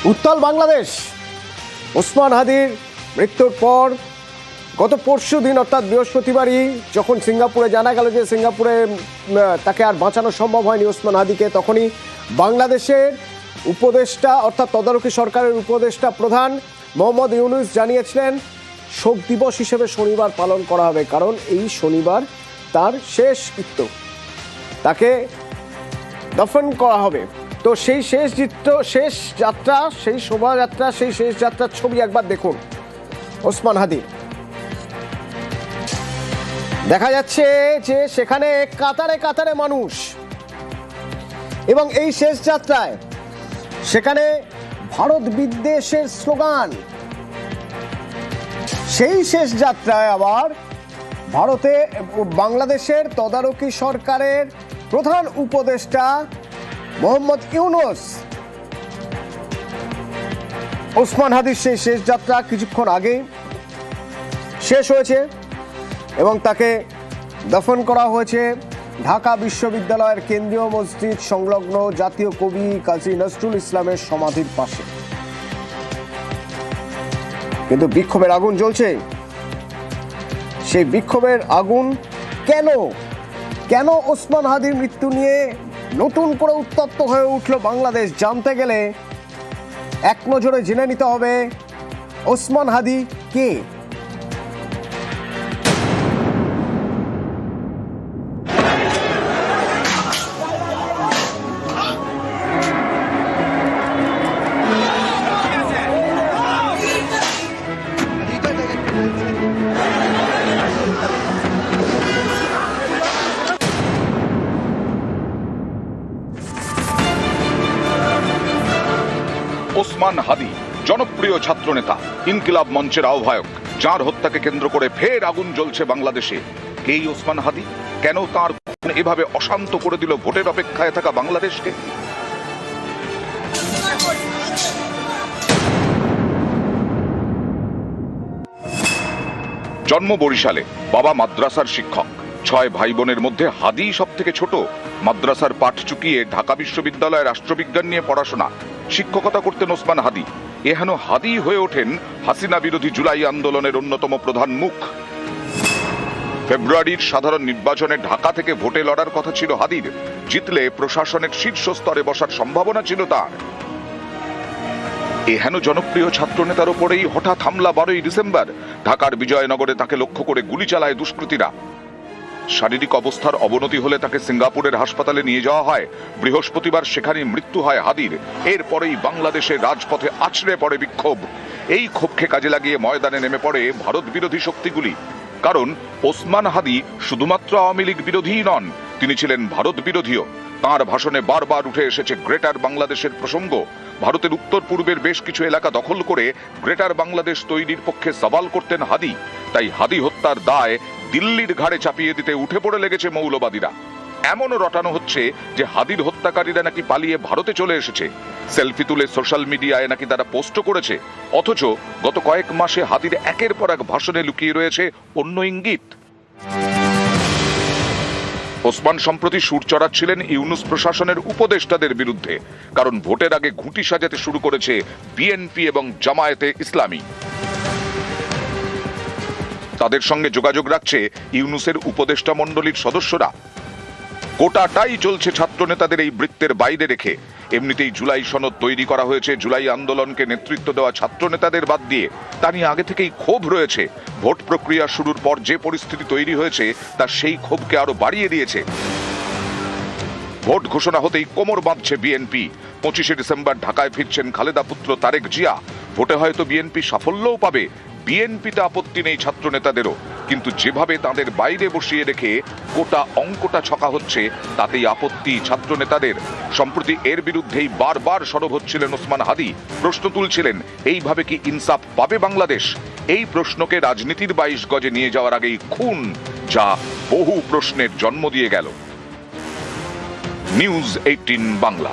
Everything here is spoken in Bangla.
উত্তাল বাংলাদেশ। ওসমান হাদির মৃত্যুর পর গত পরশু দিন অর্থাৎ বৃহস্পতিবারই যখন সিঙ্গাপুরে জানা গেল যে সিঙ্গাপুরে তাকে আর বাঁচানো সম্ভব হয়নি ওসমান হাদিকে, তখনই বাংলাদেশের উপদেষ্টা অর্থাৎ তদারকি সরকারের উপদেষ্টা প্রধান মোহাম্মদ ইউনুস জানিয়েছিলেন শোক দিবস হিসেবে শনিবার পালন করা হবে, কারণ এই শনিবার তার শেষ কৃত্য, তাকে দফন করা হবে। তো সেই শেষ যাত্রা, সেই শোভাযাত্রা, সেই শেষ যাত্রার ছবি একবার দেখুন। ওসমান হাদি দেখা যাচ্ছে যে সেখানে কাতারে কাতারে মানুষ, এবং এই শেষ যাত্রায় সেখানে ভারত বিদ্বেষের স্লোগান। সেই শেষ যাত্রায় আবার ভারতে বাংলাদেশের তদারকি সরকারের প্রধান উপদেষ্টা মোহাম্মদ ইউনুস ওসমান হাদির সেই শেষ যাত্রা কিছুক্ষণ আগেই শেষ হয়েছে এবং তাকে দফন করা হয়েছে ঢাকা বিশ্ববিদ্যালয়ের কেন্দ্রীয় মসজিদ সংলগ্ন জাতীয় কবি কাজী নজরুল ইসলামের সমাধির পাশে। কিন্তু বিক্ষোভের আগুন জ্বলছে। সেই বিক্ষোভের আগুন কেন ওসমান হাদির মৃত্যু নিয়ে নতুন করে উত্তপ্ত হয়ে উঠল বাংলাদেশ, জানতে গেলে এক নজরে জেনে নিতে হবে ওসমান হাদি কে। ওসমান হাদি জনপ্রিয় ছাত্রনেতা, ইনকিলাব মঞ্চের আহ্বায়ক, যার হত্যাকে কেন্দ্র করে ফের আগুন জ্বলছে বাংলাদেশে। এই ওসমান হাদি কেন তার এভাবে অশান্ত করে দিল ভোটের অপেক্ষায় থাকা বাংলাদেশকে? জন্ম বরিশালে, বাবা মাদ্রাসার শিক্ষক, 6 ভাই বোনের মধ্যে হাদি সব থেকে ছোট। মাদ্রাসার পাঠ চুকিয়ে ঢাকা বিশ্ববিদ্যালয়ে রাষ্ট্রবিজ্ঞান নিয়ে পড়াশোনা, শিক্ষকতা করতেন ওসমান হাদি। এহেন হাদি হয়ে ওঠেন হাসিনা বিরোধী জুলাই আন্দোলনের অন্যতম প্রধান মুখ। ফেব্রুয়ারির সাধারণ নির্বাচনে ঢাকা থেকে ভোটে লড়ার কথা ছিল হাদির। জিতলে প্রশাসনের শীর্ষ স্তরে বসার সম্ভাবনা ছিল তার। এহেন জনপ্রিয় ছাত্রনেতার উপরেই হঠাৎ হামলা 12ই ডিসেম্বর। ঢাকার বিজয়নগরে তাকে লক্ষ্য করে গুলি চালায় দুষ্কৃতীরা। শারীরিক অবস্থার অবনতি হলে তাকে সিঙ্গাপুরের হাসপাতালে নিয়ে যাওয়া হয়। বৃহস্পতিবার সেখানে মৃত্যু হয় হাদির। এরপরেই বাংলাদেশের রাজপথে আছড়ে পড়ে বিক্ষোভ। এই ক্ষোভকে কাজে লাগিয়ে ময়দানে নেমে পড়ে ভারত বিরোধী শক্তিগুলি। কারণ ওসমান হাদি শুধুমাত্র আওয়ামী লীগ বিরোধীই নন, তিনি ছিলেন ভারত বিরোধীও। তাঁর ভাষণে বারবার উঠে এসেছে গ্রেটার বাংলাদেশের প্রসঙ্গ। ভারতের উত্তর পূর্বের বেশ কিছু এলাকা দখল করে গ্রেটার বাংলাদেশ তৈরির পক্ষে সওয়াল করতেন হাদি। তাই হাদি হত্যার দায় দিল্লির ঘাড়ে চাপিয়ে দিতে উঠে পড়ে লেগেছে মৌলবাদীরা। এমনও রটানো হচ্ছে যে হাদির হত্যাকারীরা নাকি পালিয়ে ভারতে চলে এসেছে। সেলফি তুলে সোশ্যাল মিডিয়ায় নাকি তারা পোস্ট করেছে। অথচ গত কয়েক মাসে হাদির একের পর এক ভাষণে লুকিয়ে রয়েছে অন্য ইঙ্গিত। ওসমান সম্প্রতি সুর চড়াচ্ছিলেন ইউনুস প্রশাসনের উপদেষ্টাদের বিরুদ্ধে, কারণ ভোটের আগে ঘুঁটি সাজাতে শুরু করেছে বিএনপি এবং জামায়াতে ইসলামী। তাদের সঙ্গে যোগাযোগ রাখছে ইউনুসের উপদেষ্টা মণ্ডলীর সদস্যরা। গোটাটাই চলছে ছাত্র নেতাদের এই বৃত্তের বাইরে রেখে। এমনিতেই জুলাই সনদ তৈরি করা হয়েছে জুলাই আন্দোলনকে নেতৃত্ব দেওয়া ছাত্র নেতাদের বাদ দিয়ে। তা নিয়ে আগে থেকেই ক্ষোভ রয়েছে। ভোট প্রক্রিয়া শুরুর পর যে পরিস্থিতি তৈরি হয়েছে তা সেই ক্ষোভকে আরো বাড়িয়ে দিয়েছে। ভোট ঘোষণা হতেই কোমর বাঁধছে বিএনপি। 25শে ডিসেম্বর ঢাকায় ফিরছেন খালেদা পুত্র তারেক জিয়া। ভোটে হয়তো বিএনপি সাফল্যও পাবে, বিএনপিতে আপত্তি নেই ছাত্র নেতাদেরও। কিন্তু যেভাবে তাদের বাইরে বসিয়ে রেখে গোটা অঙ্কটা ছকা হচ্ছে, তাতেই আপত্তি ছাত্র নেতাদের। সম্প্রতি এর বিরুদ্ধেই বারবার সরব হচ্ছিলেন ওসমান হাদি। প্রশ্ন তুলছিলেন, এইভাবে কি ইনসাফ পাবে বাংলাদেশ? এই প্রশ্নকে রাজনীতির 22 গজে নিয়ে যাওয়ার আগেই খুন, যা বহু প্রশ্নের জন্ম দিয়ে গেল। নিউজ 18 বাংলা।